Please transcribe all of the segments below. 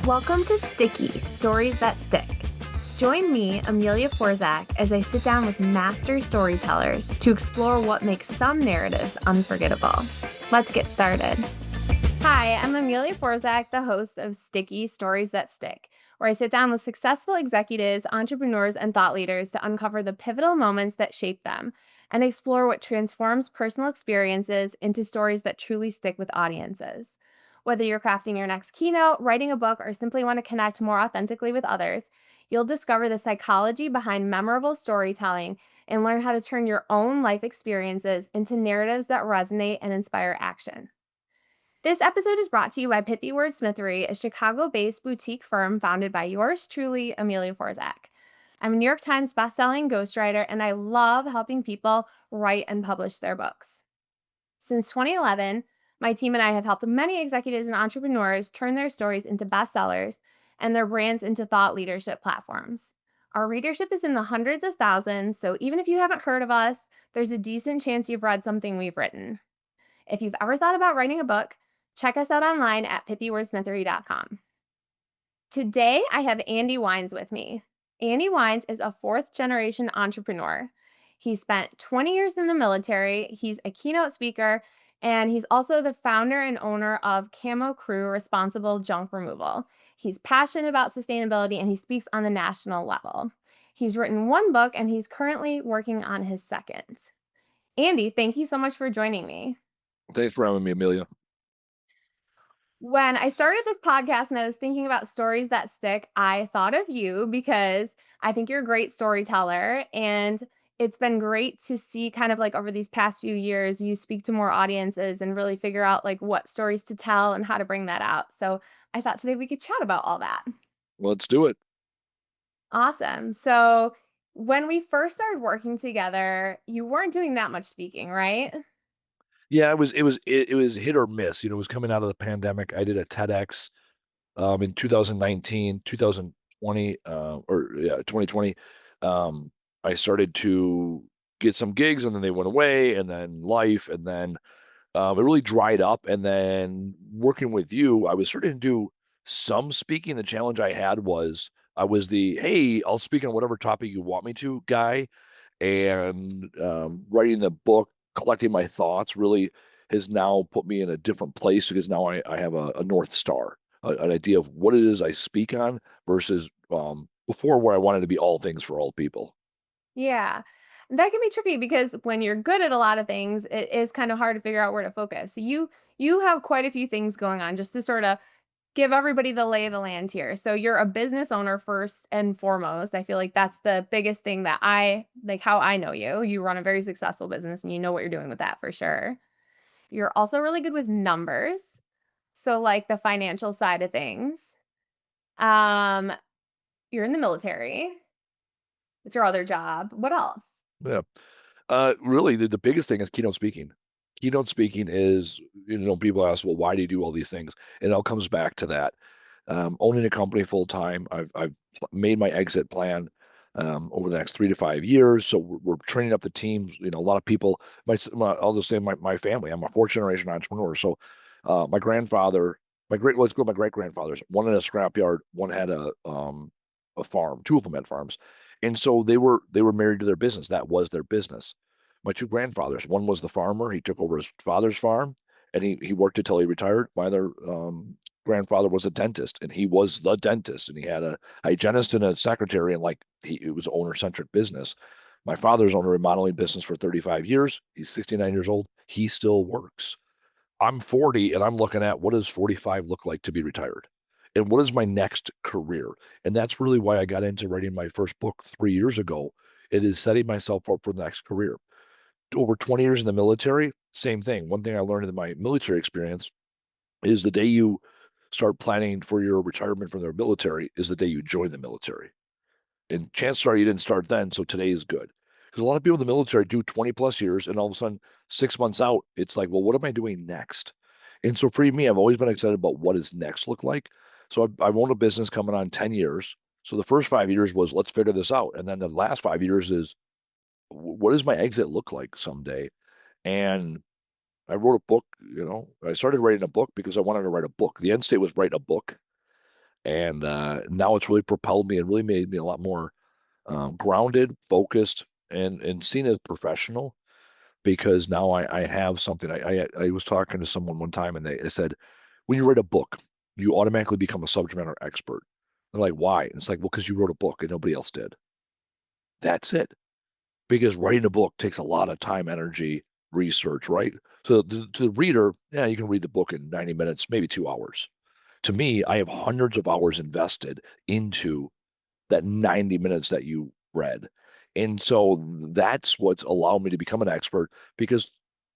Welcome to Sticky, Stories That Stick. Join me, Amelia Forzak, as I sit down with master storytellers to explore what makes some narratives unforgettable. Let's get started. Hi, I'm Amelia Forzak, the host of Sticky, Stories That Stick, where I sit down with successful executives, entrepreneurs, and thought leaders to uncover the pivotal moments that shape them and explore what transforms personal experiences into stories that truly stick with audiences. Whether you're crafting your next keynote, writing a book, or simply want to connect more authentically with others, you'll discover the psychology behind memorable storytelling and learn how to turn your own life experiences into narratives that resonate and inspire action. This episode is brought to you by Pithy Wordsmithery, a Chicago-based boutique firm founded by yours truly, Amelia Forzak. I'm a New York Times bestselling ghostwriter, and I love helping people write and publish their books. Since 2011, my team and I have helped many executives and entrepreneurs turn their stories into bestsellers and their brands into thought leadership platforms. Our readership is in the hundreds of thousands, so even if you haven't heard of us, there's a decent chance you've read something we've written. If you've ever thought about writing a book, check us out online at pithywordsmithery.com. Today, I have Andy Weins with me. Andy Weins is a fourth-generation entrepreneur. He spent 20 years in the military, he's a keynote speaker, and he's also the founder and owner of Camo Crew Responsible Junk Removal. He's passionate about sustainability, and he speaks on the national level. He's written one book, and he's currently working on his second. Andy, thank you so much for joining me. Thanks for having me, Amelia. When I started this podcast and I was thinking about stories that stick, I thought of you because I think you're a great storyteller. And it's been great to see kind of like over these past few years, you speak to more audiences and really figure out like what stories to tell and how to bring that out. So I thought today we could chat about all that. Let's do it. Awesome. So when we first started working together, you weren't doing that much speaking, right? Yeah, it was hit or miss. It was coming out of the pandemic. I did a TEDx in 2019, 2020, or yeah, 2020. I started to get some gigs and then they went away, and then life, and then it really dried up. And then working with you, I was starting to do some speaking. The challenge I had was I was the, hey, I'll speak on whatever topic you want me to guy. And writing the book, collecting my thoughts really has now put me in a different place, because now I have a North Star, an idea of what it is I speak on versus before, where I wanted to be all things for all people. Yeah. That can be tricky because when you're good at a lot of things, it is kind of hard to figure out where to focus. So you have quite a few things going on just to sort of give everybody the lay of the land here. So you're a business owner first and foremost. I feel like that's the biggest thing that I like how I know you. You run a very successful business and you know what you're doing with that for sure. You're also really good with numbers. So like the financial side of things. Um you're in the military. It's your other job. What else? Yeah. Really, the biggest thing is keynote speaking. Keynote speaking is, people ask, well, why do you do all these things? And it all comes back to that. Owning a company full time, I've made my exit plan over the next 3 to 5 years. So we're training up the team. A lot of people, I'll just say my family, I'm a fourth generation entrepreneur. So my grandfather, let's go, my great grandfathers, one had a scrapyard, one had a farm, two of them had farms. And so they were married to their business. That was their business. My two grandfathers, one was the farmer. He took over his father's farm, and he worked until he retired. My other grandfather was a dentist, and he was the dentist, and he had a hygienist and a secretary, and it was owner-centric business. My father's owned a remodeling business for 35 years. He's 69 years old. He still works. I'm 40, and I'm looking at, what does 45 look like to be retired? And what is my next career? And that's really why I got into writing my first book 3 years ago. It is setting myself up for the next career. Over 20 years in the military, same thing. One thing I learned in my military experience is the day you start planning for your retirement from the military is the day you join the military. And chances are you didn't start then, so today is good. Because a lot of people in the military do 20 plus years, and all of a sudden, 6 months out, it's like, well, what am I doing next? And so for me, I've always been excited about what does next look like. So I've owned a business coming on 10 years. So the first 5 years was, let's figure this out. And then the last 5 years is, what does my exit look like someday? And I wrote a book. I started writing a book because I wanted to write a book. The end state was write a book. And now it's really propelled me and really made me a lot more grounded, focused, and seen as professional because now I have something. I was talking to someone one time and they said, when you write a book, you automatically become a subject matter expert. They're like, why? And it's like, well, because you wrote a book and nobody else did. That's it. Because writing a book takes a lot of time, energy, research, right? So to the reader, yeah, you can read the book in 90 minutes, maybe 2 hours. To me, I have hundreds of hours invested into that 90 minutes that you read. And so that's what's allowed me to become an expert because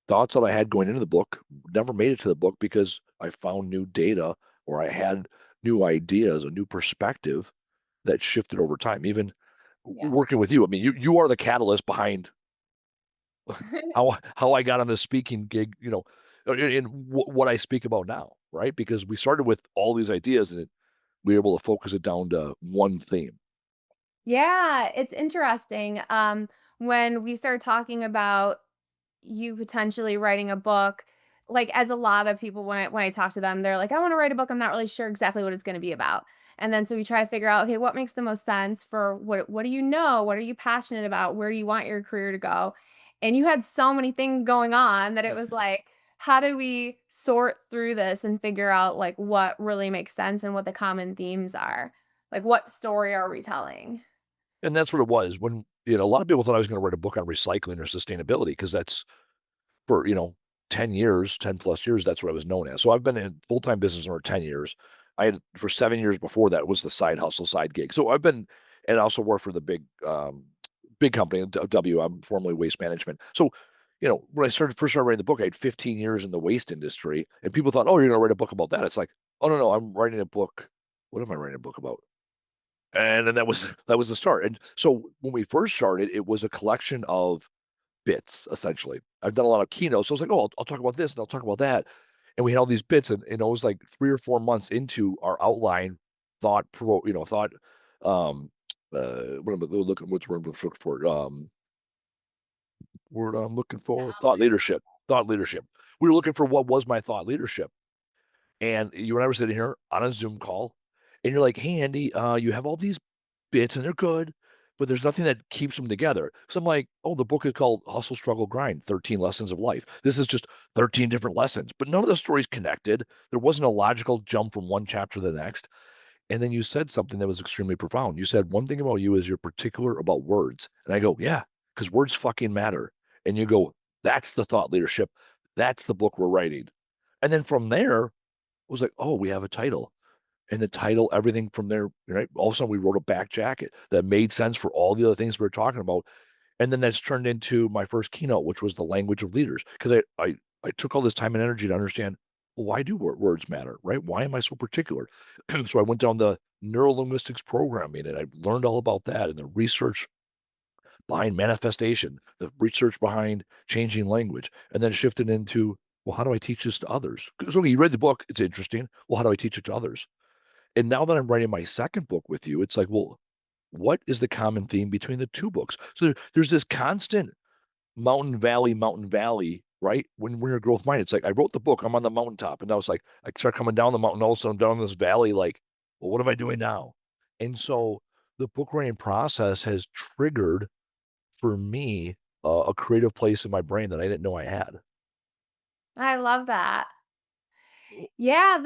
thoughts that I had going into the book never made it to the book because I found new data or I had new ideas, a new perspective that shifted over time. Even Yeah. working with you, I mean, you are the catalyst behind how I got on this speaking gig, in what I speak about now, right? Because we started with all these ideas and we were able to focus it down to one theme. Yeah, it's interesting. When we started talking about you potentially writing a book, like as a lot of people when I talk to them, they're like, I want to write a book. I'm not really sure exactly what it's going to be about. And then so we try to figure out, okay, what makes the most sense for what do you know? What are you passionate about? Where do you want your career to go? And you had so many things going on that it was like, how do we sort through this and figure out like what really makes sense and what the common themes are? Like what story are we telling? And that's what it was when, a lot of people thought I was going to write a book on recycling or sustainability because that's for, 10 years, 10 plus years, that's what I was known as. So I've been in full-time business for 10 years. I had for 7 years before that was the side hustle, side gig. So I've been, and I also worked for the big company, I'm formerly Waste Management. So, when I first started writing the book, I had 15 years in the waste industry and people thought, oh, you're going to write a book about that. It's like, oh, no, I'm writing a book. What am I writing a book about? And then that was the start. And so when we first started, it was a collection of bits essentially. I've done a lot of keynotes, so I was like, oh, I'll talk about this and I'll talk about that. And we had all these bits, and it was like 3 or 4 months into our outline, thought, um, what am I looking? What's word I'm looking for? Word I'm looking The for? Thought outline. leadership. Thought leadership. We were looking for what was my thought leadership. And you and I were sitting here on a Zoom call, and you're like, "Hey, Andy, you have all these bits, and they're good, but there's nothing that keeps them together." So I'm like, "Oh, the book is called Hustle, Struggle, Grind: 13 Lessons of Life. This is just 13 different lessons, but none of the stories connected. There wasn't a logical jump from one chapter to the next." And then you said something that was extremely profound. You said, "One thing about you is you're particular about words." And I go, "Yeah, because words fucking matter." And you go, "That's the thought leadership. That's the book we're writing." And then from there, was like, oh, we have a title. And the title, everything from there, right? All of a sudden, we wrote a back jacket that made sense for all the other things we were talking about. And then that's turned into my first keynote, which was the language of leaders. Because I took all this time and energy to understand, well, why do words matter, right? Why am I so particular? So I went down the neurolinguistics programming and I learned all about that and the research behind manifestation, the research behind changing language, and then shifted into, well, how do I teach this to others? Because okay, you read the book, it's interesting. Well, how do I teach it to others? And now that I'm writing my second book with you, it's like, well, what is the common theme between the two books? So there's this constant mountain valley, right? When we're a growth mind, it's like I wrote the book, I'm on the mountaintop, and I was like, I start coming down the mountain, all of a sudden down this valley, like, well, what am I doing now? And so the book writing process has triggered for me a creative place in my brain that I didn't know I had. I love that. Yeah,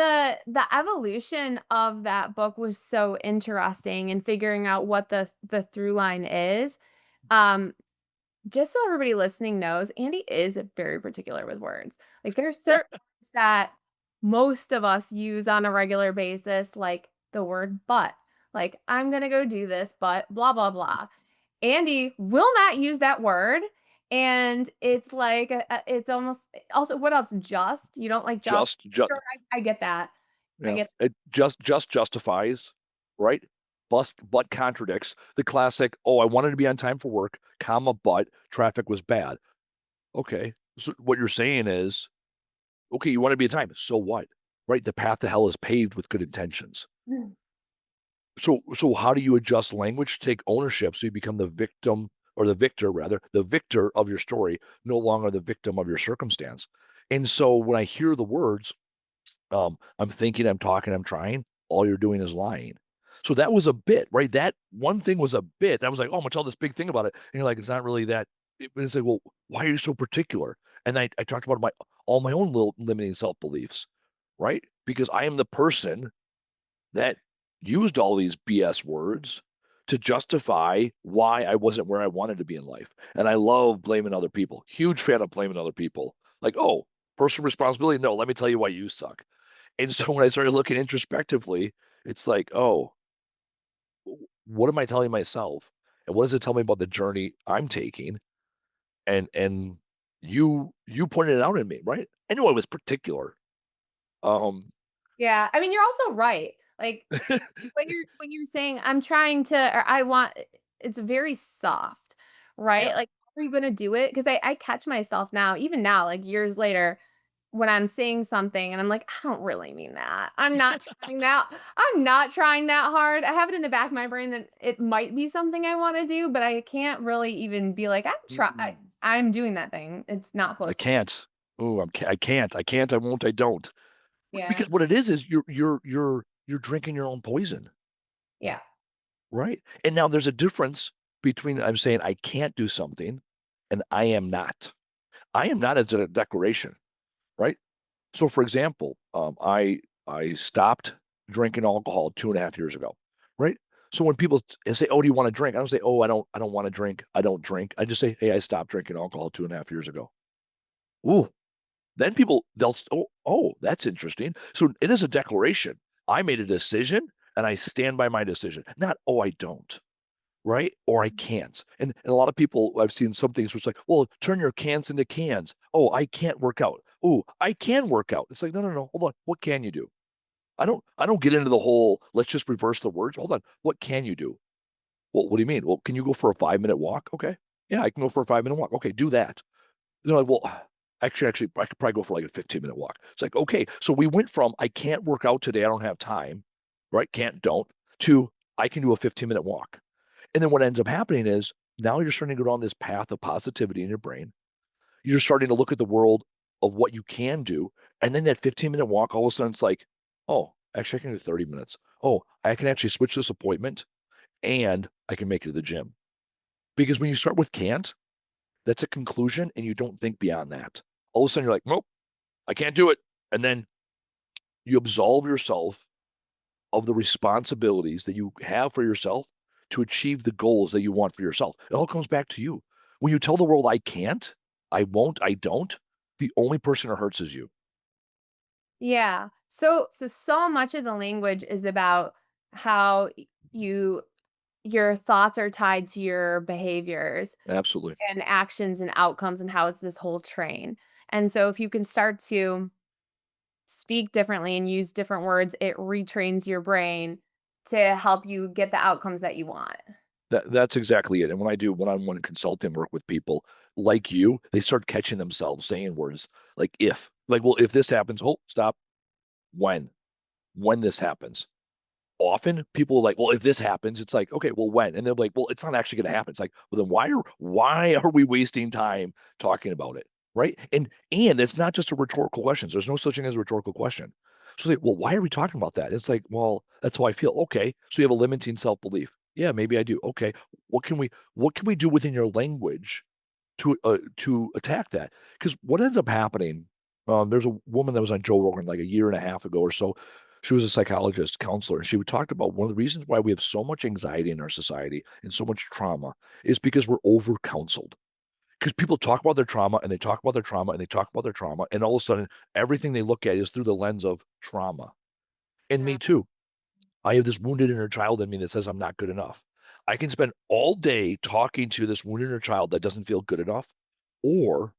the evolution of that book was so interesting and figuring out what the through line is. Um, just so everybody listening knows, Andy is very particular with words. Like there's certain words that most of us use on a regular basis, like the word but. Like, I'm gonna go do this, but blah blah blah. Andy will not use that word. And it's like it's almost also what else? Just you don't like just Just sure I get that. I Yeah, get it just justifies, right? But contradicts the classic, "Oh, I wanted to be on time for work, comma, but traffic was bad." Okay, so what you're saying is, okay, you want to be on time, so what? Right? The path to hell is paved with good intentions. Mm. So how do you adjust language to take ownership so you become the victim or the victor rather, the victor of your story, no longer the victim of your circumstance? And so when I hear the words, I'm thinking, I'm talking, I'm trying. all you're doing is lying. So that was a bit, right? That one thing was a bit. I was like, oh, I'm gonna tell this big thing about it. And you're like, it's not really that. It's like, well, why are you so particular? And I talked about all my own little limiting self beliefs, right? Because I am the person that used all these BS words to justify why I wasn't where I wanted to be in life. And I love blaming other people. Huge fan of blaming other people. Like, oh, personal responsibility. No, let me tell you why you suck. And so when I started looking introspectively, it's like, oh, what am I telling myself? And what does it tell me about the journey I'm taking? And you pointed it out in me, right? I knew I was particular. Um, Yeah, I mean, you're also right. Like, when you're saying, "I'm trying to," or "I want," it's very soft, right? yeah. Like, are you gonna do it? Because I catch myself now, even now, like, years later, when I'm saying something and I'm like, "I don't really mean that. I'm not trying that hard." I have it in the back of my brain that it might be something I wanna do, but I can't really even be like, Mm-mm. I'm doing that thing." It's not I close to can't. Oh, I can't. I can't. I won't. I don't. yeah, Because what it is you're drinking your own poison, yeah. right? And now there's a difference between I'm saying I can't do something and I am not. I am not as a declaration, right? So, for example, I stopped drinking alcohol 2.5 years ago, right? So when people say, "Oh, do you want to drink?" I don't say, "Oh, I don't want to drink. I don't drink." I just say, "Hey, I stopped drinking alcohol 2.5 years ago." Ooh, then oh, that's interesting. So it is a declaration. I made a decision and I stand by my decision. Not, oh, I don't, right? Or I can't. And a lot of people, I've seen some things where it's like, well, turn your cans into cans. Oh, I can't work out. Oh, I can work out. It's like, no, no, no. Hold on. What can you do? I don't get into the whole, let's just reverse the words. Hold on. What can you do? Well, what do you mean? Well, can you go for a 5 minute walk? Okay. Yeah, I can go for a 5 minute walk. Okay, do that. They're like, well, actually, I could probably go for like a 15-minute walk. It's like, okay, so we went from I can't work out today, I don't have time, right? Can't, don't, to I can do a 15-minute walk. And then what ends up happening is now you're starting to go down this path of positivity in your brain. You're starting to look at the world of what you can do. And then that 15-minute walk, all of a sudden it's like, oh, actually, I can do 30 minutes. Oh, I can actually switch this appointment and I can make it to the gym. Because when you start with can't, that's a conclusion and you don't think beyond that. All of a sudden you're like, nope, I can't do it. And then you absolve yourself of the responsibilities that you have for yourself to achieve the goals that you want for yourself. It all comes back to you. When you tell the world, I can't, I won't, I don't, the only person it hurts is you. Yeah. So much of the language is about how you your thoughts are tied to your behaviors Absolutely. and actions and outcomes and how it's this whole train. And so if you can start to speak differently and use different words, it retrains your brain to help you get the outcomes that you want. That's exactly it. And when I do one-on-one consulting work with people like you, they start catching themselves saying words like if, like, well, if this happens, oh, stop. When this happens. Often people are like, well, if this happens, it's like, okay, well, when? And they're like, well, it's not actually going to happen. It's like, well, then why are we wasting time talking about it? Right. And it's not just a rhetorical question. There's no such thing as a rhetorical question. So like, well, why are we talking about that? It's like, well, that's how I feel. Okay. So you have a limiting self-belief. Yeah, maybe I do. Okay. What can we do within your language to attack that? Because what ends up happening, there's a woman that was on Joe Rogan like a year and a half ago or so. She was a psychologist, counselor, and she would talk about one of the reasons why we have so much anxiety in our society and so much trauma is because we're over counseled. Because people talk about their trauma and they talk about their trauma and they talk about their trauma, and all of a sudden everything they look at is through the lens of trauma. And me too. I have this wounded inner child in me that says I'm not good enough. I can spend all day talking to this wounded inner child that doesn't feel good enough, or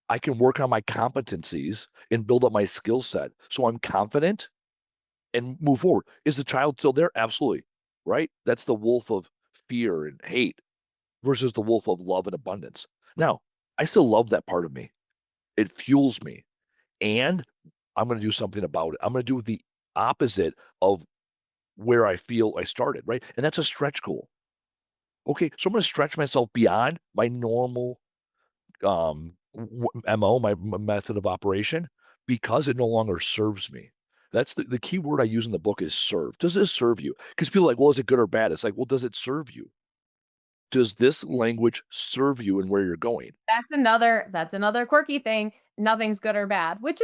I can work on my competencies and build up my skill set so I'm confident and move forward. Is the child still there? Absolutely. Right? That's the wolf of fear and hate versus the wolf of love and abundance. Now, I still love that part of me. It fuels me. And I'm going to do something about it. I'm going to do the opposite of where I feel I started, right? And that's a stretch goal. Okay, so I'm going to stretch myself beyond my normal MO, my method of operation, because it no longer serves me. That's the key word I use in the book is serve. Does this serve you? Because people are like, well, is it good or bad? It's like, well, does it serve you? Does this language serve you and where you're going? That's another quirky thing. Nothing's good or bad, which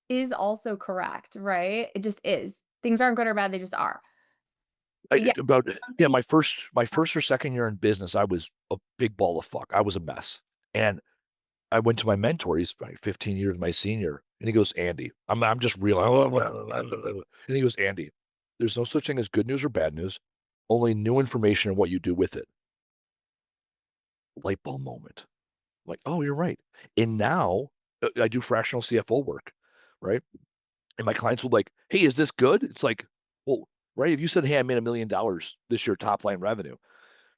is also correct, right? It just is. Things aren't good or bad, they just are. But yeah, About yeah, something my first or second year in business, I was a big ball of fuck. I was a mess. And I went to my mentor, he's like 15 years my senior, and he goes, Andy, I'm just real. And he goes, Andy, there's no such thing as good news or bad news, only new information and what you do with it. Light bulb moment. I'm like, oh, you're right. And now I do fractional CFO work, right? And my clients will like, hey, is this good? It's like, well, right. If you said, hey, I made $1 million this year, top line revenue.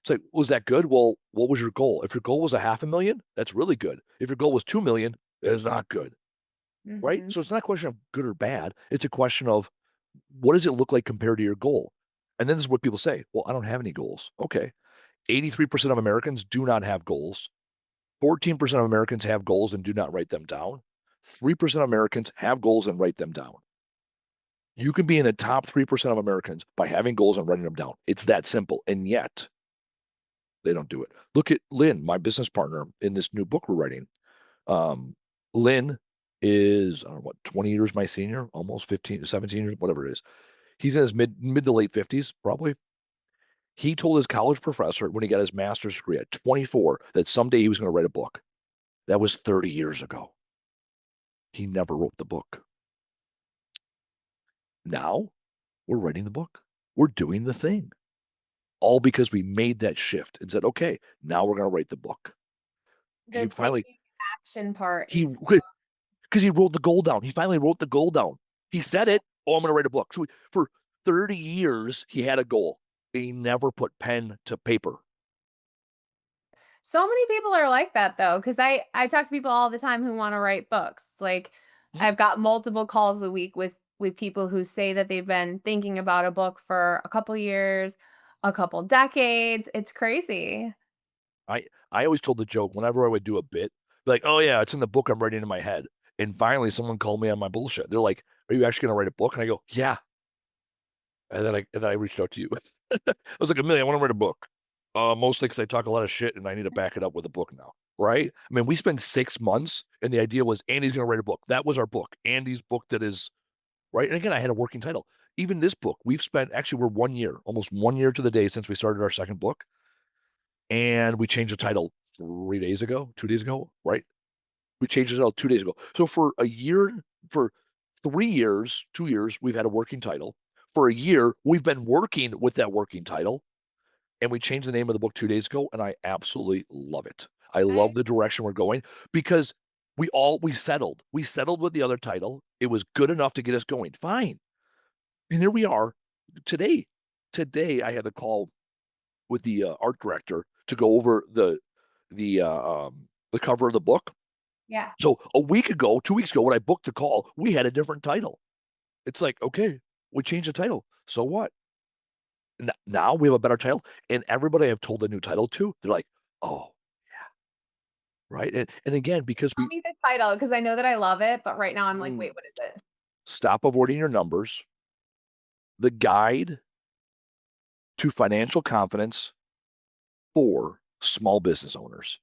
It's like, was that good? Well, what was your goal? If your goal was a 500,000, that's really good. If your goal was 2 million, it's not good. Right. Mhm. So it's not a question of good or bad. It's a question of what does it look like compared to your goal? And then this is what people say. Well, I don't have any goals. Okay. 83% of Americans do not have goals. 14% of Americans have goals and do not write them down. 3% of Americans have goals and write them down. You can be in the top 3% of Americans by having goals and writing them down. It's that simple. And yet they don't do it. Look at Lynn, my business partner in this new book we're writing. Lynn is, I don't know, what, 20 years my senior, almost 15, 17 years, whatever it is. He's in his mid to late 50s, probably. He told his college professor when he got his master's degree at 24 that someday he was going to write a book. That was 30 years ago. He never wrote the book. Now we're writing the book. We're doing the thing. All because we made that shift and said, okay, now we're going to write the book. He The finally, taking action part he, is because he wrote the goal down. He finally wrote the goal down. He said it. Oh, I'm going to write a book. So for 30 years, he had a goal. He never put pen to paper. so many people are like that though, because I talk to people all the time who want to write books. Like Hmm? I've got multiple calls a week with people who say that they've been thinking about a book for a couple years, a couple decades. It's crazy. I always told the joke whenever I would do a bit, like, oh yeah, it's in the book I'm writing in my head. And finally, someone called me on my bullshit. They're like, "Are you actually going to write a book?" And I go, "Yeah." And then I reached out to you. I was like, Amelia, I want to write a book. Mostly because I talk a lot of shit and I need to back it up with a book now. Right? I mean, we spent 6 months and the idea was Andy's going to write a book. That was our book. Andy's book that is right. And again, I had a working title. Even this book, we've spent actually we're 1 year, almost 1 year to the day since we started our second book. And we changed the title 3 days ago, 2 days ago, right? We changed it out 2 days ago. So for a year, for 3 years, 2 years, we've had a working title. For a year, we've been working with that working title, and we changed the name of the book 2 days ago, and I absolutely love it. I love I the direction we're going because we settled. We settled with the other title. It was good enough to get us going. Fine. And here we are today. Today, I had a call with the art director to go over the cover of the book. yeah. So a week ago, 2 weeks ago, when I booked the call, we had a different title. It's like, okay, we changed the title. So what? Now we have a better title. And everybody I've told the new title to, they're like, oh, right. And again, because Tell we me the title because I know that I love it, but right now I'm like, mm, wait, what is it? stop avoiding your numbers, the guide to financial confidence for small business owners.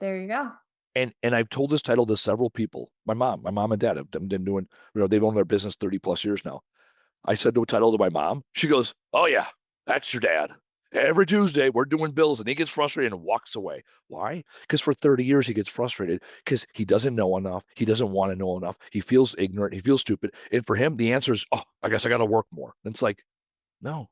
There you go. And I've told this title to several people. My mom and dad have been doing, they've owned their business 30 plus years now. I said the title to my mom. She goes, oh yeah, that's your dad. Every Tuesday we're doing bills and he gets frustrated and walks away. Why? Because for 30 years he gets frustrated because he doesn't know enough. He doesn't want to know enough. He feels ignorant. He feels stupid. And for him, the answer is, oh, I guess I got to work more. And it's like, no,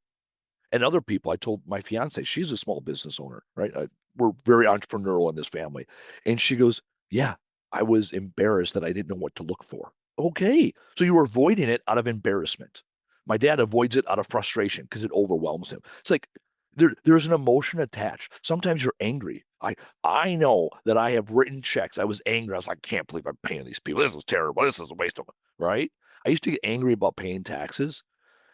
and other people. I told my fiance, she's a small business owner, right? We're very entrepreneurial in this family. And she goes, yeah, I was embarrassed that I didn't know what to look for. Okay. So you were avoiding it out of embarrassment. My dad avoids it out of frustration because it overwhelms him. It's like there's an emotion attached. Sometimes you're angry. I know that I have written checks. I was angry. I was like, I can't believe I'm paying these people. This is terrible. This is a waste of money. Right? I used to get angry about paying taxes.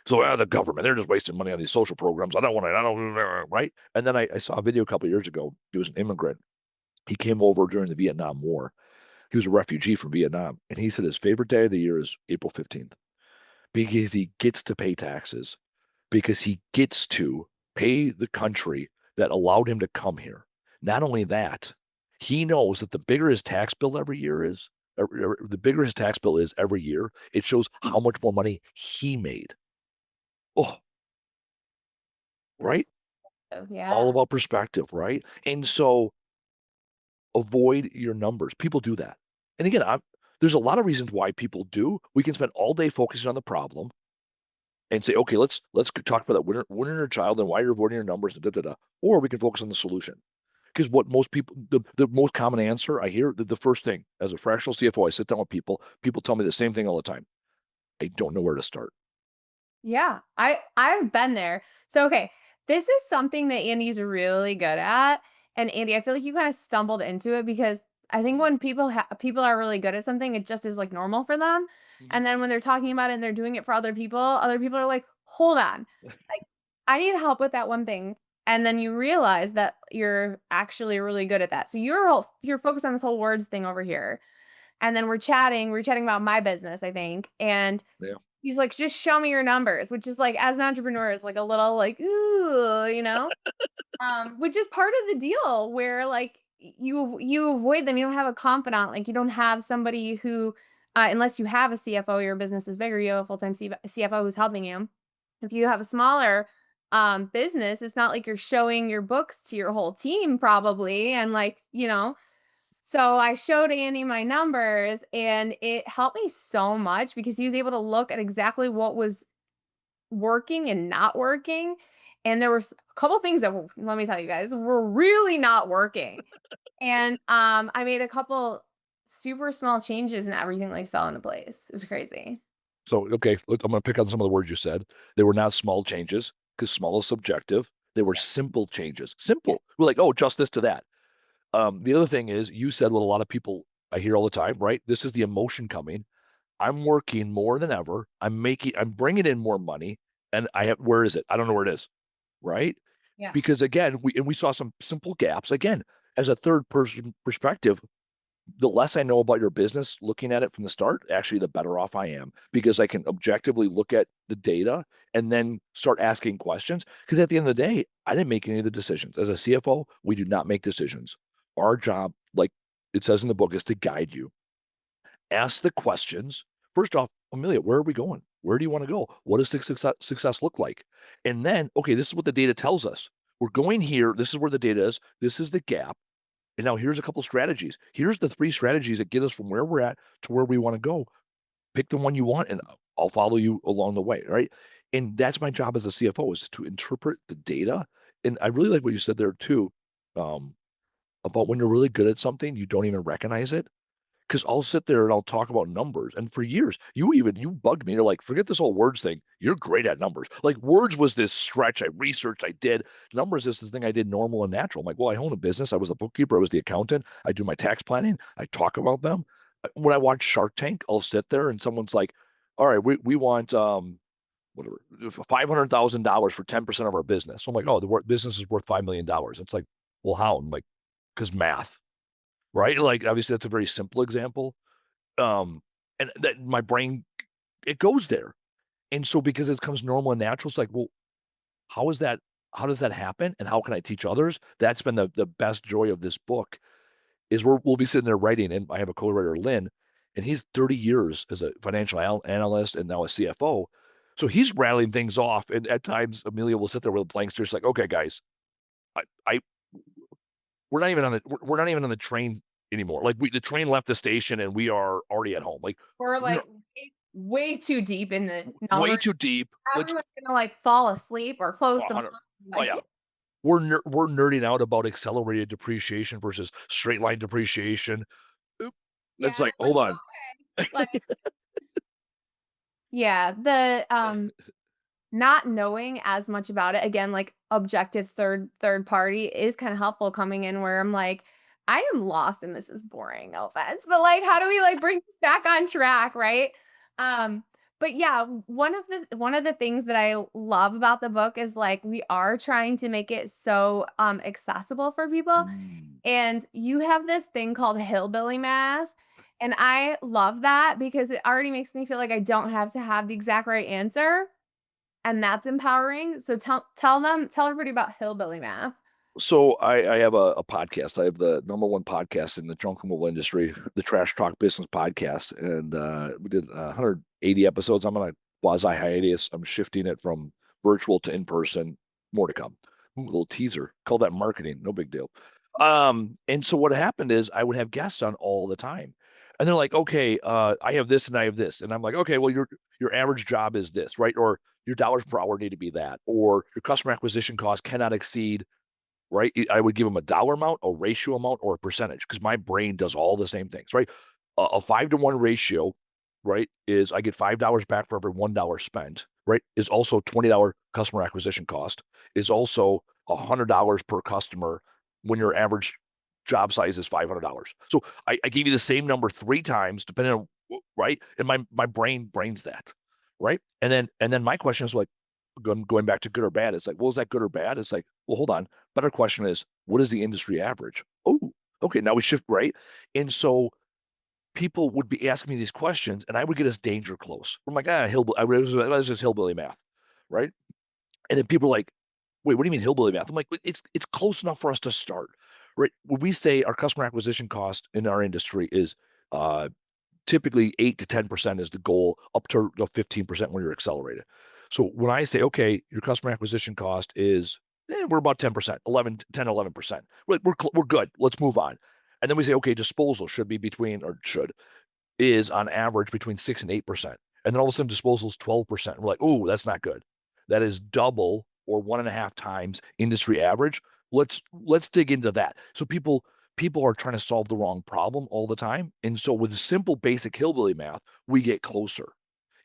So the government, they're just wasting money on these social programs. I don't, right? And then I saw a video a couple of years ago. He was an immigrant. He came over during the Vietnam War He was a refugee from Vietnam, and he said his favorite day of the year is April 15th because he gets to pay taxes, because he gets to pay the country that allowed him to come here. Not only that, he knows that the bigger his tax bill every year is, the bigger his tax bill is every year, it shows how much more money he made. Oh, right? All Yeah. about perspective, right? And so avoid your numbers. People do that. And again, there's a lot of reasons why people do. We can spend all day focusing on the problem and say, okay, let's talk about that winner inner child and why you're avoiding your numbers, da, da, da. Or we can focus on the solution. Because what most people, the most common answer I hear, the first thing as a fractional CFO, I sit down with people tell me the same thing all the time. I don't know where to start. Yeah, I've been there. So okay, this is something that Andy's really good at. And Andy, I feel like you kind of stumbled into it because I think when people are really good at something, it just is like normal for them. Mhm. And then when they're talking about it and they're doing it for other people are like, "Hold on. Like I need help with that one thing." And then you realize that you're actually really good at that. So you're focused on this whole words thing over here. And then we're chatting about my business, I think. And Yeah. he's like, "Just show me your numbers," which is like, as an entrepreneur, is like a little like, "Ooh," you know? Which is part of the deal where like you avoid them. You don't have a confidant, like you don't have somebody who, unless you have a CFO, your business is bigger, you have a full-time CFO who's helping you. If you have a smaller business, it's not like you're showing your books to your whole team probably, and like, so I showed Andy my numbers and it helped me so much because he was able to look at exactly what was working and not working. And there were a couple things that were, let me tell you guys, were really not working. And I made a couple super small changes and everything like fell into place. It was crazy. So, okay, look, I'm going to pick on some of the words you said. They were not small changes because small is subjective. They were Yeah. simple changes. Yeah. Simple. We're like, oh, just this to that. The other thing is, you said what a lot of people I hear all the time, right? This is the emotion coming. I'm working more than ever. I'm bringing in more money, and where is it? I don't know where it is, right? Yeah. Because again, we saw some simple gaps. Again, as a third person perspective, the less I know about your business looking at it from the start, actually, the better off I am because I can objectively look at the data and then start asking questions. Because at the end of the day, I didn't make any of the decisions. As a CFO, we do not make decisions. Our job, like it says in the book, is to guide you. Ask the questions. First off, Amelia, where are we going? Where do you want to go? What does success look like? And then, okay, this is what the data tells us. We're going here. This is where the data is. This is the gap. And now here's a couple strategies. Here's the three strategies that get us from where we're at to where we want to go. Pick the one you want, and I'll follow you along the way. Right. And that's my job as a CFO is to interpret the data. And I really like what you said there too, um, about when you're really good at something, you don't even recognize it. Because I'll sit there and I'll talk about numbers. And for years, you bugged me. You're like, forget this whole words thing. You're great at numbers. Like words was this stretch. I researched, I did. Numbers is this thing I did normal and natural. I'm like, well, I own a business. I was the bookkeeper. I was the accountant. I do my tax planning. I talk about them. When I watch Shark Tank, I'll sit there and someone's like, all right, we want whatever $500,000 for 10% of our business. So I'm like, oh, business is worth $5 million. It's like, well, how? I'm like, because math, right? Like obviously that's a very simple example. And that my brain it goes there. And so because it comes normal and natural, it's like, well, how is that? How does that happen? And how can I teach others? That's been the best joy of this book is we'll be sitting there writing, and I have a co-writer, Lynn, and he's 30 years as a financial analyst and now a CFO. So he's rattling things off. And at times Amelia will sit there with a blank stare. She's like, okay, guys, I we're not even on the train anymore. Like the train left the station and we are already at home. Like We're we're like way too deep in the way numbers. too deep. Let's Everyone's gonna like fall asleep or close the book. 100. Oh Like, yeah, we're nerding out about accelerated depreciation versus straight line depreciation. Oop. yeah, It's and like, it's like, hold on. okay. Like, yeah, the not knowing as much about it, again, like objective third party is kind of helpful coming in where I'm like, I am lost and this is boring, no offense, but like how do we like bring this back on track, right? Um, but yeah, one of the things that I love about the book is like we are trying to make it so accessible for people. Mm. And you have this thing called hillbilly math. And I love that because it already makes me feel like I don't have to have the exact right answer, and that's empowering. So tell everybody about hillbilly math. So I have a podcast. I have the number one podcast in the drunken industry, the Trash Talk Business Podcast, and we did 180 episodes. I'm on a quasi hiatus. I'm shifting it from virtual to in person. More to come. Ooh, a little teaser. Call that marketing. No big deal. And so what happened is I would have guests on all the time, and they're like, "Okay, I have this and I have this," and I'm like, "Okay, well your average job is this, right? Or your dollars per hour need to be that, or your customer acquisition cost cannot exceed." Right? I would give them a dollar amount, a ratio amount, or a percentage because my brain does all the same things, right? A 5-to-1 ratio, right, is I get $5 back for every $1 spent, right? Is also $20 customer acquisition cost, is also $100 per customer when your average job size is $500. So I gave you the same number 3 times depending on right? And my brains that, right? And then my question is like going back to good or bad. It's like, well, is that good or bad? It's like, well, hold on. Better question is, what is the industry average? Oh, okay. Now we shift right. And so people would be asking me these questions, and I would get us danger close. I'm like, hillbilly. Was just hillbilly math, right? And then people are like, wait, what do you mean hillbilly math? I'm like, it's close enough for us to start, right? When we say our customer acquisition cost in our industry is uh, typically 8 to 10% is the goal, up to the 15% when you're accelerated. So when I say, okay, your customer acquisition cost is, we're about 10%, 11, 10, 11%. We're good. Let's move on. And then we say, okay, disposal should be between, or should, is on average between 6 and 8%. And then all of a sudden disposal is 12%. We're like, oh, that's not good. That is double or 1.5 times industry average. Let's dig into that. So people are trying to solve the wrong problem all the time. And so with simple basic hillbilly math, we get closer.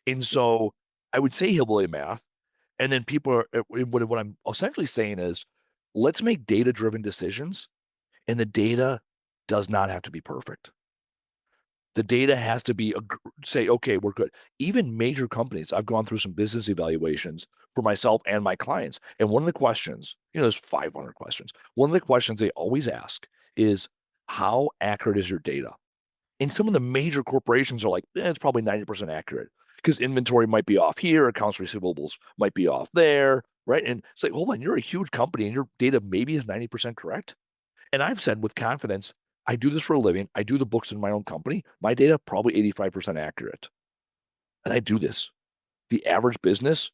And so I would say hillbilly math. And then people are what I'm essentially saying is let's make data-driven decisions. And the data does not have to be perfect. The data has to be say, okay, we're good. Even major companies, I've gone through some business evaluations for myself and my clients. And one of the questions, there's 500 questions. One of the questions they always ask is, how accurate is your data? And some of the major corporations are like, it's probably 90% accurate because inventory might be off here, accounts receivables might be off there, right? And it's like, hold on, you're a huge company and your data maybe is 90% correct. And I've said with confidence, I do this for a living. I do the books in my own company. My data probably 85% accurate. And I do this. The average business,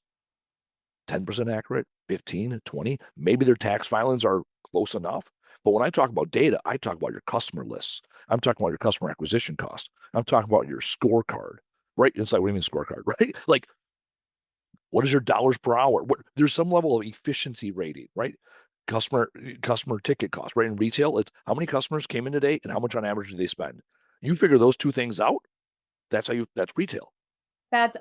10% accurate, 15, 20. Maybe their tax filings are close enough. But when I talk about data, I talk about your customer lists. I'm talking about your customer acquisition cost. I'm talking about your scorecard, right? It's like, what do you mean scorecard, right? Like, what is your dollars per hour? There's some level of efficiency rating, right? Customer ticket cost, right? In retail, it's how many customers came in today and how much on average do they spend? You figure those 2 things out, that's retail. That's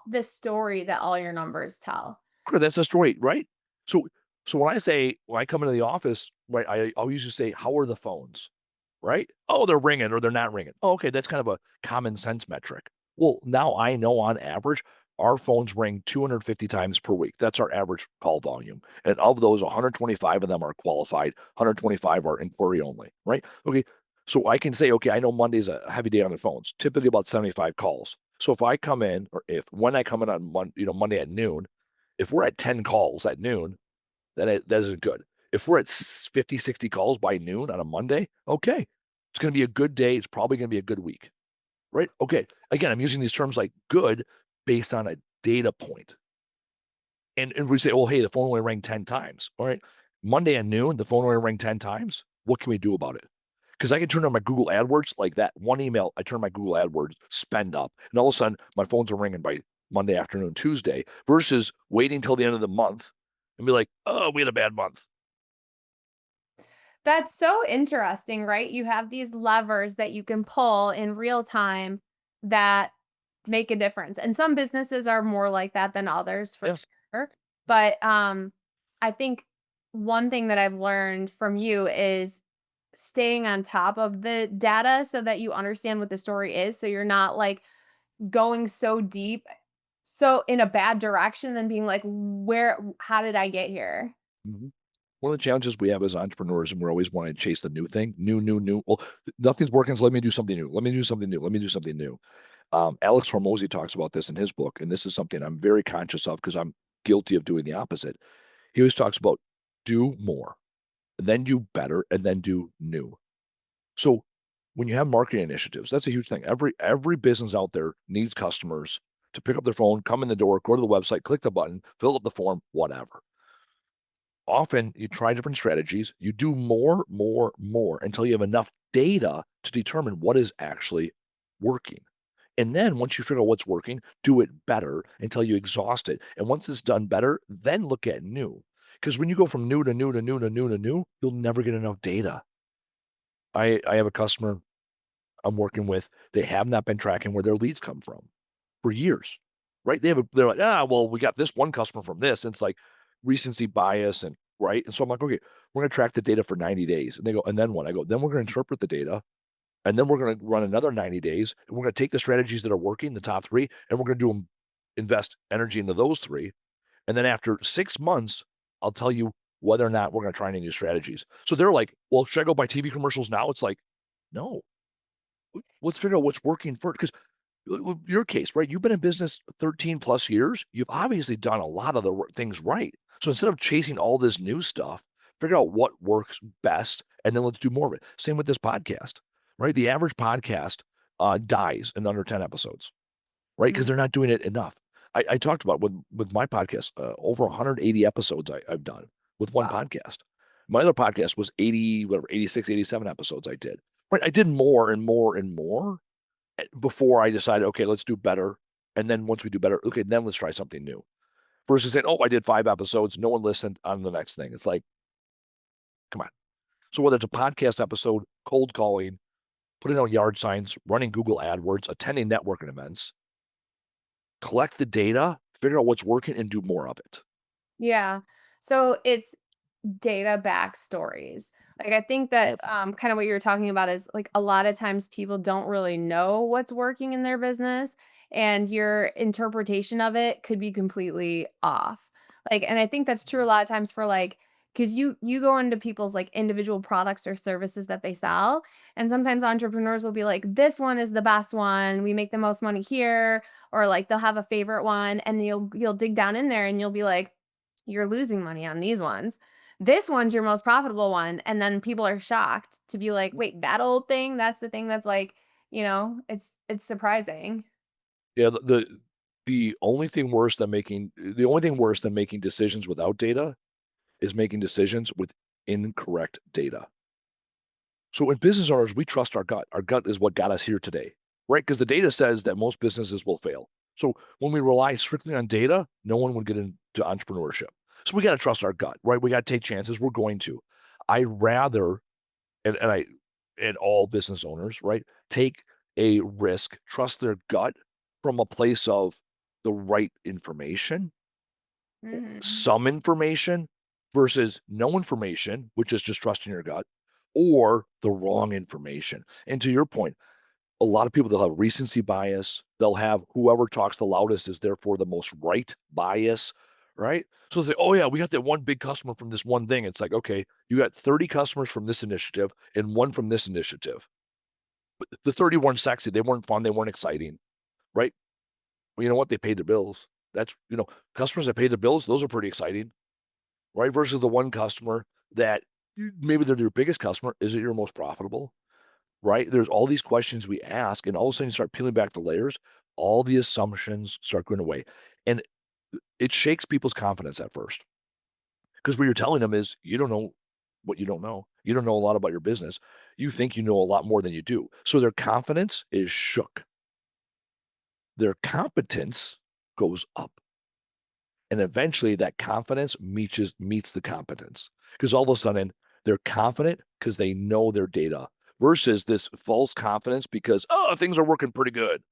the story that all your numbers tell. Sure, that's the story, right? So so when I come into the office, right, I'll usually say, "How are the phones?" Right? "Oh, they're ringing or they're not ringing." "Oh, okay, that's kind of a common sense metric." Well, now I know on average, our phones ring 250 times per week. That's our average call volume. And of those, 125 of them are qualified, 125 are inquiry only, right? Okay, so I can say, okay, I know Monday's a heavy day on the phones, typically about 75 calls. So if I come in, or if when I come in on Monday at noon, if we're at 10 calls at noon, that isn't good. If we're at 50, 60 calls by noon on a Monday, okay, it's going to be a good day. It's probably going to be a good week, right? Okay. Again, I'm using these terms like good based on a data point. And we say, oh, hey, the phone only rang 10 times. All right. Monday at noon, the phone only rang 10 times. What can we do about it? Because I can turn on my Google AdWords like that. One email, I turn my Google AdWords spend up. And all of a sudden, my phones are ringing by Monday afternoon, Tuesday, versus waiting till the end of the month and be like, oh, we had a bad month. That's so interesting, right? You have these levers that you can pull in real time that make a difference. And some businesses are more like that than others for Yeah. sure. But I think one thing that I've learned from you is staying on top of the data so that you understand what the story is. So you're not like going so deep, so in a bad direction, then being like, how did I get here? Mhm. one of the challenges we have as entrepreneurs, and we're always wanting to chase the new thing, new, new, new. Well, nothing's working, so let me do something new. Let me do something new. Let me do something new. Alex Hormozy talks about this in his book, and this is something I'm very conscious of because I'm guilty of doing the opposite. He always talks about do more, then do better, and then do new. So when you have marketing initiatives, that's a huge thing. Every business out there needs customers to pick up their phone, come in the door, go to the website, click the button, fill up the form, whatever. Often you try different strategies, you do more, more, more until you have enough data to determine what is actually working. And then once you figure out what's working, do it better until you exhaust it. And once it's done better, then look at new. Because when you go from new to new to new to new to new, you'll never get enough data. I have a customer I'm working with, they have not been tracking where their leads come from for years, right? They're like, well, we got this one customer from this. And it's like recency bias and right. And so I'm like, okay, we're going to track the data for 90 days. And they go, and then what? I go, then we're going to interpret the data. And then we're going to run another 90 days. And we're going to take the strategies that are working, the top three, and we're going to do them, invest energy into those three. And then after 6 months, I'll tell you whether or not we're going to try any new strategies. So they're like, well, should I go buy TV commercials now? It's like, no, let's figure out what's working first. Because your case, right? You've been in business 13 plus years. You've obviously done a lot of the things right. So instead of chasing all this new stuff, figure out what works best and then let's do more of it. Same with this podcast, right? The average podcast dies in under 10 episodes, right? Because they're not doing it enough. I talked about with my podcast, over 180 episodes I've done with one Wow. podcast. My other podcast was 80, whatever, 86, 87 episodes I did. Right. I did more and more and more before I decided, okay, let's do better. And then once we do better, okay, then let's try something new. Versus saying, oh, I did 5 episodes, no one listened on the next thing. It's like, come on. So whether it's a podcast episode, cold calling, putting out yard signs, running Google AdWords, attending networking events, collect the data, figure out what's working, and do more of it. Yeah. So it's data backstories. Like, I think that, Yep. kind of what you're talking about is, like, a lot of times people don't really know what's working in their business, and your interpretation of it could be completely off. Like, and I think that's true a lot of times for, like, because you go into people's, like, individual products or services that they sell, and sometimes entrepreneurs will be like, "This one is the best one, we make the most money here," or, like, they'll have a favorite one, and you'll dig down in there, and you'll be like, "You're losing money on these ones. This one's your most profitable one," and then people are shocked to be like, "Wait, that old thing? That's the thing that's like," it's surprising. Yeah. The only thing worse than making decisions without data is making decisions with incorrect data. So in business owners, we trust our gut. Our gut is what got us here today, right? Because the data says that most businesses will fail. So when we rely strictly on data, no one would get into entrepreneurship. So we got to trust our gut, right? We got to take chances. We're going to. I rather, and I, and all business owners, right, take a risk, trust their gut from a place of the right information, Mhm. some information versus no information, which is just trusting your gut, or the wrong information. And to your point, a lot of people, they'll have recency bias. They'll have whoever talks the loudest is therefore the most right bias, right? So they say, oh, yeah, we got that one big customer from this one thing. It's like, okay, you got 30 customers from this initiative and one from this initiative. But the 30 weren't sexy. They weren't fun. They weren't exciting, right? Well, you know what? They paid their bills. Customers that pay their bills, those are pretty exciting, right? Versus the one customer that maybe they're your biggest customer. Is it your most profitable? Right? There's all these questions we ask, and all of a sudden you start peeling back the layers. All the assumptions start going away. And it shakes people's confidence at first because what you're telling them is you don't know what you don't know. You don't know a lot about your business. You think you know a lot more than you do. So their confidence is shook. Their competence goes up. And eventually that confidence meets the competence because all of a sudden they're confident because they know their data versus this false confidence because, oh, things are working pretty good.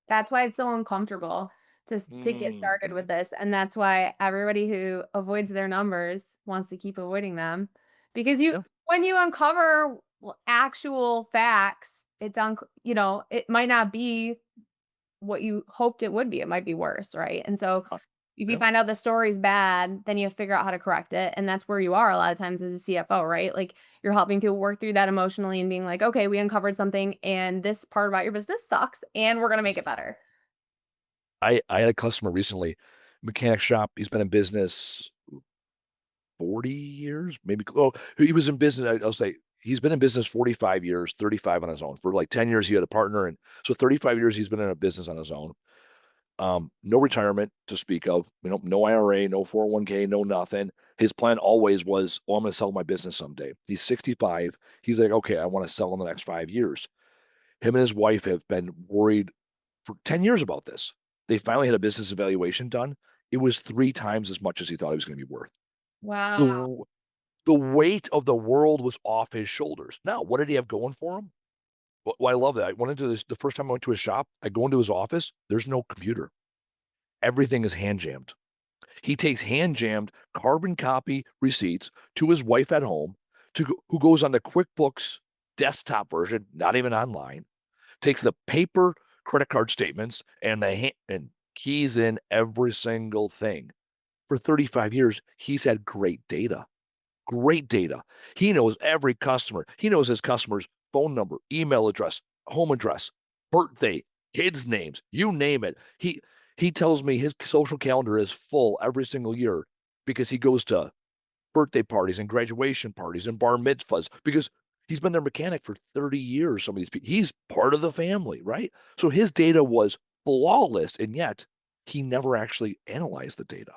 That's why it's so uncomfortable to get started with Mhm. this, and that's why everybody who avoids their numbers wants to keep avoiding them, because Yeah. when you uncover actual facts, it might not be what you hoped it would be, it might be worse, right? And so if you Yeah. find out the story's bad, then you figure out how to correct it, and that's where you are a lot of times as a CFO, right? Like, you're helping people work through that emotionally and being like, "Okay, we uncovered something, and this part about your business sucks, and we're gonna make it better." I had a customer recently, mechanic shop. He's been in business 40 years, maybe. Oh, he was in business. I'll say he's been in business 45 years, 35 on his own. For like 10 years, he had a partner. And so 35 years, he's been in a business on his own. No retirement to speak of, no IRA, no 401k, no nothing. His plan always was, oh, I'm going to sell my business someday. He's 65. He's like, okay, I want to sell in the next 5 years. Him and his wife have been worried for 10 years about this. They finally had a business evaluation done. It was 3 times as much as he thought he was going to be worth. Wow. The, the weight of the world was off his shoulders. Now, what did he have going for him? Well, I love that. I went into this the first time I went to his shop. I go into his office. There's no computer. Everything is hand jammed. He takes hand jammed carbon copy receipts to his wife at home, who goes on the QuickBooks desktop version, not even online, takes the paper credit card statements and keys in every single thing. For 35 years, he's had great data. Great data. He knows every customer. He knows his customer's phone number, email address, home address, birthday, kids' names, you name it. He tells me his social calendar is full every single year because he goes to birthday parties and graduation parties and bar mitzvahs because he's been their mechanic for 30 years. Some of these people, he's part of the family, right? So his data was flawless, and yet he never actually analyzed the data.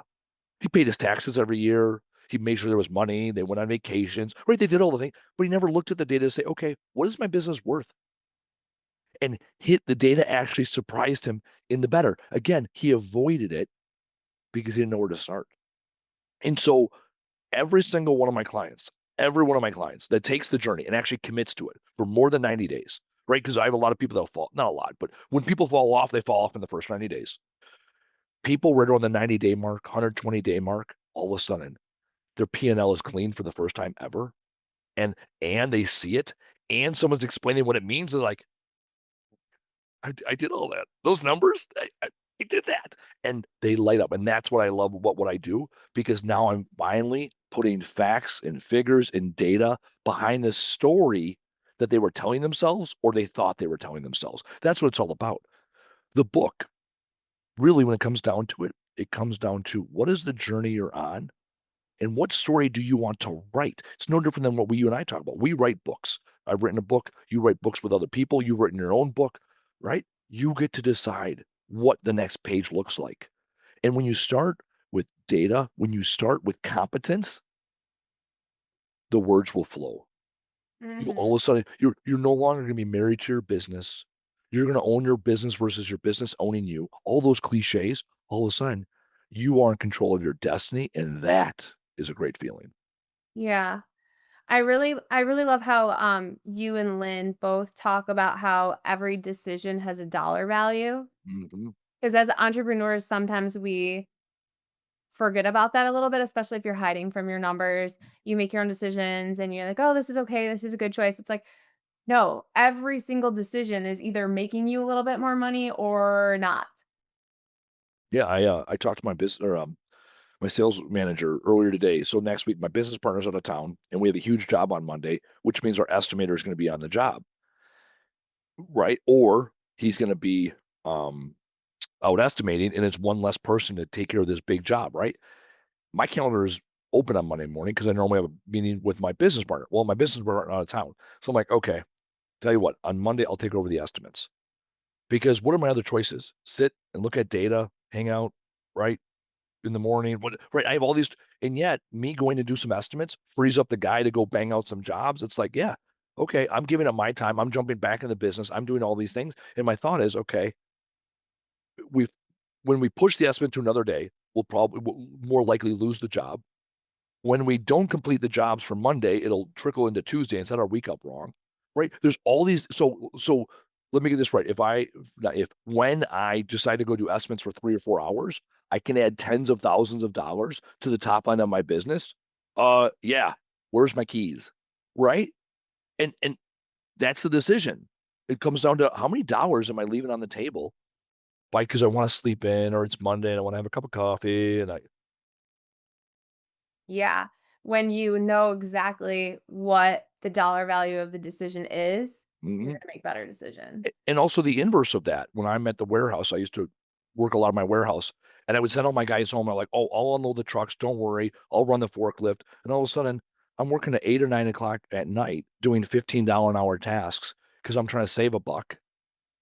He paid his taxes every year. He made sure there was money. They went on vacations, right? They did all the things, but he never looked at the data to say, okay, what is my business worth? And the data actually surprised him in the better. Again, he avoided it because he didn't know where to start. And so every one of my clients that takes the journey and actually commits to it for more than 90 days, right? Because I have a lot of people that fall, not a lot, but when people fall off, they fall off in the first 90 days. People right around the 90-day mark, 120-day mark, all of a sudden, their P&L is clean for the first time ever, and they see it, and someone's explaining what it means. They're like, I did all that. Those numbers, I did that. And they light up. And that's what I love about what I do, because now I'm finally putting facts and figures and data behind the story that they were telling themselves or they thought they were telling themselves. That's what it's all about. The book, really, when it comes down to it, it comes down to what is the journey you're on and what story do you want to write? It's no different than what you and I talk about. We write books. I've written a book. You write books with other people. You've written your own book, right? You get to decide what the next page looks like. And when you start with data, when you start with competence, the words will flow. You all Mhm. of a sudden you're no longer going to be married to your business. You're going to own your business versus your business owning you. All those cliches, all of a sudden, you are in control of your destiny, and that is a great feeling. Yeah. I really love how, you and Lynn both talk about how every decision has a dollar value. Mhm. Because as entrepreneurs, sometimes we forget about that a little bit, especially if you're hiding from your numbers. You make your own decisions and you're like, "Oh, this is okay. This is a good choice." It's like, no, every single decision is either making you a little bit more money or not. Yeah, I talked to my business or my sales manager earlier today. So next week, my business partner's out of town, and we have a huge job on Monday, which means our estimator is going to be on the job, right? Or he's going to be um, out estimating, and it's one less person to take care of this big job, right? My calendar is open on Monday morning because I normally have a meeting with my business partner. Well, my business partner out of town, so I'm like, okay, tell you what, on Monday I'll take over the estimates because what are my other choices? Sit and look at data, hang out, right? In the morning. What right? I have all these, and yet me going to do some estimates frees up the guy to go bang out some jobs. It's like, yeah, okay, I'm giving up my time. I'm jumping back in the business. I'm doing all these things. And my thought is, okay, we've when we push the estimate to another day, we'll more likely lose the job. When we don't complete the jobs for Monday, it'll trickle into Tuesday and set our week up wrong. Right? There's all these. So let me get this right. If when I decide to go do estimates for 3 or 4 hours, I can add tens of thousands of dollars to the top line of my business. Yeah. Where's my keys? Right? And that's the decision. It comes down to how many dollars am I leaving on the table buy because I want to sleep in, or it's Monday and I want to have a cup of coffee. And Yeah. When you know exactly what the dollar value of the decision is, you're Mhm. gonna make better decisions. And also the inverse of that. When I'm at the warehouse, I used to work a lot of my warehouse, and I would send all my guys home. I'm like, oh, I'll unload the trucks. Don't worry. I'll run the forklift. And all of a sudden, I'm working at 8 or 9 o'clock at night doing $15 an hour tasks because I'm trying to save a buck.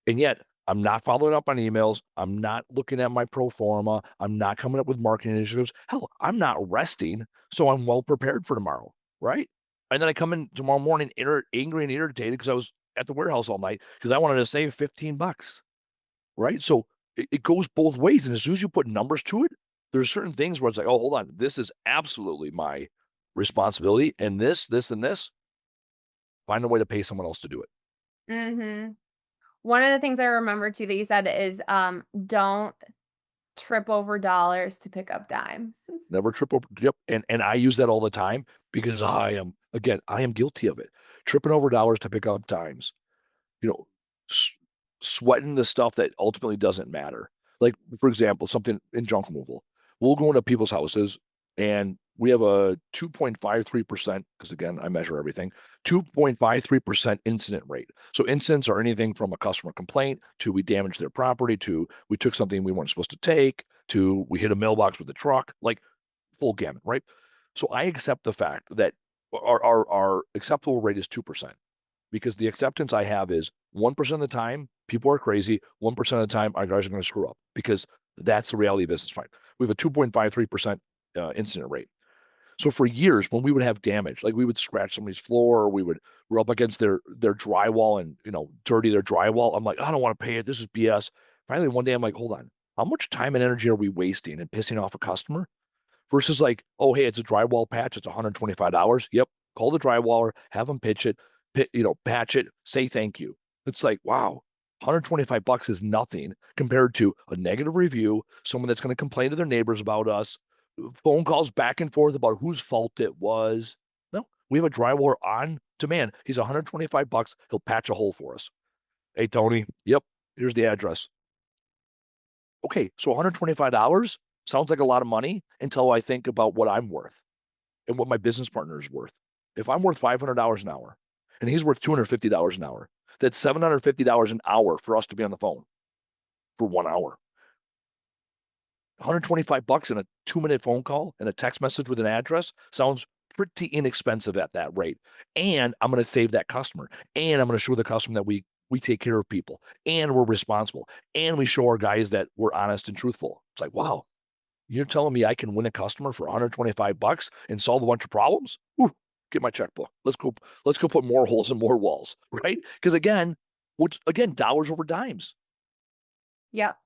And yet, I'm not following up on emails. I'm not looking at my pro forma. I'm not coming up with marketing initiatives. Hell, I'm not resting, so I'm well prepared for tomorrow, right? And then I come in tomorrow morning angry and irritated because I was at the warehouse all night because I wanted to save 15 bucks, right? So it goes both ways. And as soon as you put numbers to it, there's certain things where it's like, oh, hold on, this is absolutely my responsibility. And this, and this, find a way to pay someone else to do it. Mhm. One of the things I remember too that you said is, don't trip over dollars to pick up dimes. Never trip over. Yep. And I use that all the time because I am guilty of it. Tripping over dollars to pick up dimes. You know, s sweating the stuff that ultimately doesn't matter. Like, for example, something in junk removal. We'll go into people's houses, and we have a 2.53%, because again, I measure everything, 2.53% incident rate. So incidents are anything from a customer complaint to we damaged their property to we took something we weren't supposed to take to we hit a mailbox with a truck, like full gamut, right? So I accept the fact that our acceptable rate is 2% because the acceptance I have is 1% of the time, people are crazy. 1% of the time, our guys are going to screw up because that's the reality of business. Fine. We have a 2.53% incident rate. So for years, when we would have damage, like we would scratch somebody's floor, or we would rub against their drywall and dirty their drywall. I'm like, I don't want to pay it. This is BS. Finally, one day, I'm like, hold on, how much time and energy are we wasting and pissing off a customer? Versus like, oh, hey, it's a drywall patch. It's $125. Yep. Call the drywaller, have them pitch it, patch it, say thank you. It's like, wow, 125 bucks is nothing compared to a negative review, someone that's going to complain to their neighbors about us, phone calls back and forth about whose fault it was. No, we have a drywaller on demand. He's 125 bucks. He'll patch a hole for us. Hey, Tony. Yep. Here's the address. Okay, so $125 sounds like a lot of money until I think about what I'm worth and what my business partner is worth. If I'm worth $500 an hour and he's worth $250 an hour, that's $750 an hour for us to be on the phone for 1 hour. 125 bucks in a 2-minute phone call and a text message with an address sounds pretty inexpensive at that rate. And I'm going to save that customer. And I'm going to show the customer that we take care of people and we're responsible and we show our guys that we're honest and truthful. It's like, wow, you're telling me I can win a customer for 125 bucks and solve a bunch of problems? Whew, get my checkbook. Let's go put more holes in more walls, right? Because again, dollars over dimes. Yep.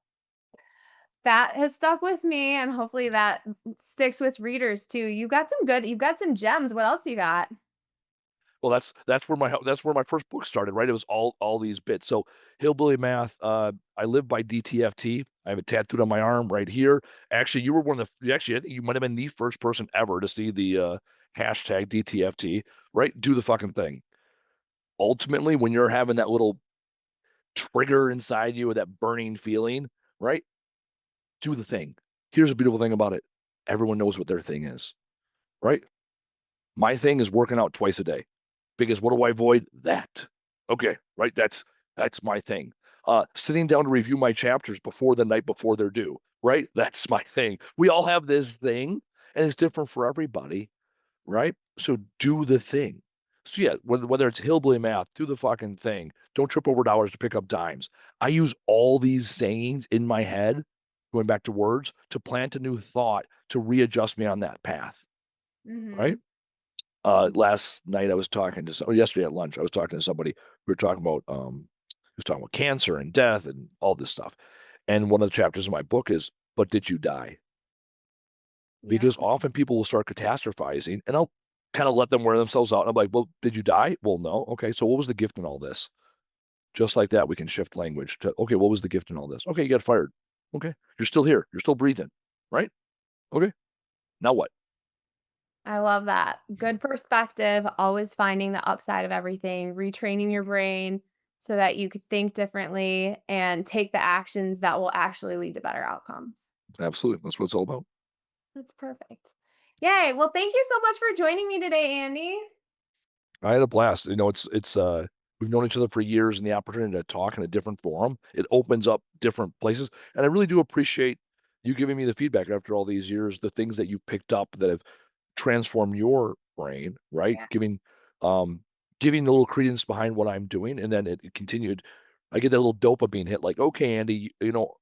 That has stuck with me, and hopefully that sticks with readers too. You've got some gems. What else you got? Well, that's where my first book started, right? It was all these bits. So hillbilly math. I live by DTFT. I have it tattooed on my arm right here. Actually, you were one of the. Actually, I think you might have been the first person ever to see the hashtag DTFT. Right? Do the fucking thing. Ultimately, when you're having that little trigger inside you with that burning feeling, right? Do the thing. Here's a beautiful thing about it. Everyone knows what their thing is, right? My thing is working out twice a day because what do I avoid? That. Okay, right? That's my thing. Sitting down to review my chapters before the night before they're due, right? That's my thing. We all have this thing, and it's different for everybody, right? So do the thing. So yeah, whether it's hillbilly math, do the fucking thing. Don't trip over dollars to pick up dimes. I use all these sayings in my head, going back to words, to plant a new thought to readjust me on that path, right? Mhm. Last night I was talking to yesterday at lunch, I was talking to somebody. We were talking about he was talking about cancer and death and all this stuff. And one of the chapters in my book is, but did you die? Yeah. Because often people will start catastrophizing and I'll kind of let them wear themselves out. And I'm like, well, did you die? Well, no. Okay. So what was the gift in all this? Just like that, we can shift language to, okay, what was the gift in all this? Okay, you got fired. Okay. You're still here. You're still breathing. Right? Okay. Now what? I love that. Good perspective, always finding the upside of everything, retraining your brain so that you could think differently and take the actions that will actually lead to better outcomes. Absolutely. That's what it's all about. That's perfect. Yay. Well, thank you so much for joining me today, Andy. I had a blast. We've known each other for years, and the opportunity to talk in a different forum, it opens up different places. And I really do appreciate you giving me the feedback after all these years, the things that you've picked up that have transformed your brain, right? Yeah. Um, giving a little credence behind what I'm doing, and then it continued. I get that little dopamine hit, like, okay, Andy,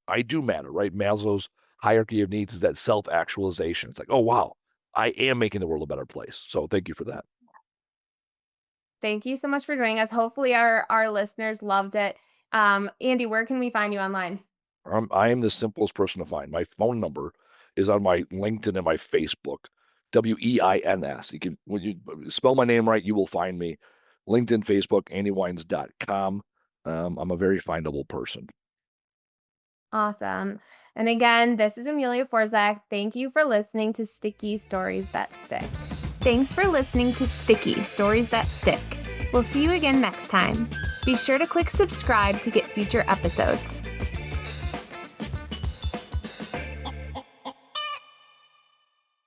I do matter, right? Maslow's hierarchy of needs is that self-actualization. It's like, oh wow, I am making the world a better place. So thank you for that. Thank you so much for joining us. Hopefully our listeners loved it. Andy, where can we find you online? I am the simplest person to find. My phone number is on my LinkedIn and my Facebook. Weins. You can when you spell my name right, you will find me. LinkedIn, Facebook, andywines.com. I'm a very findable person. Awesome. And again, this is Amelia Forzak. Thank you for listening to Sticky Stories That Stick. Thanks for listening to Sticky Stories That Stick. We'll see you again next time. Be sure to click subscribe to get future episodes.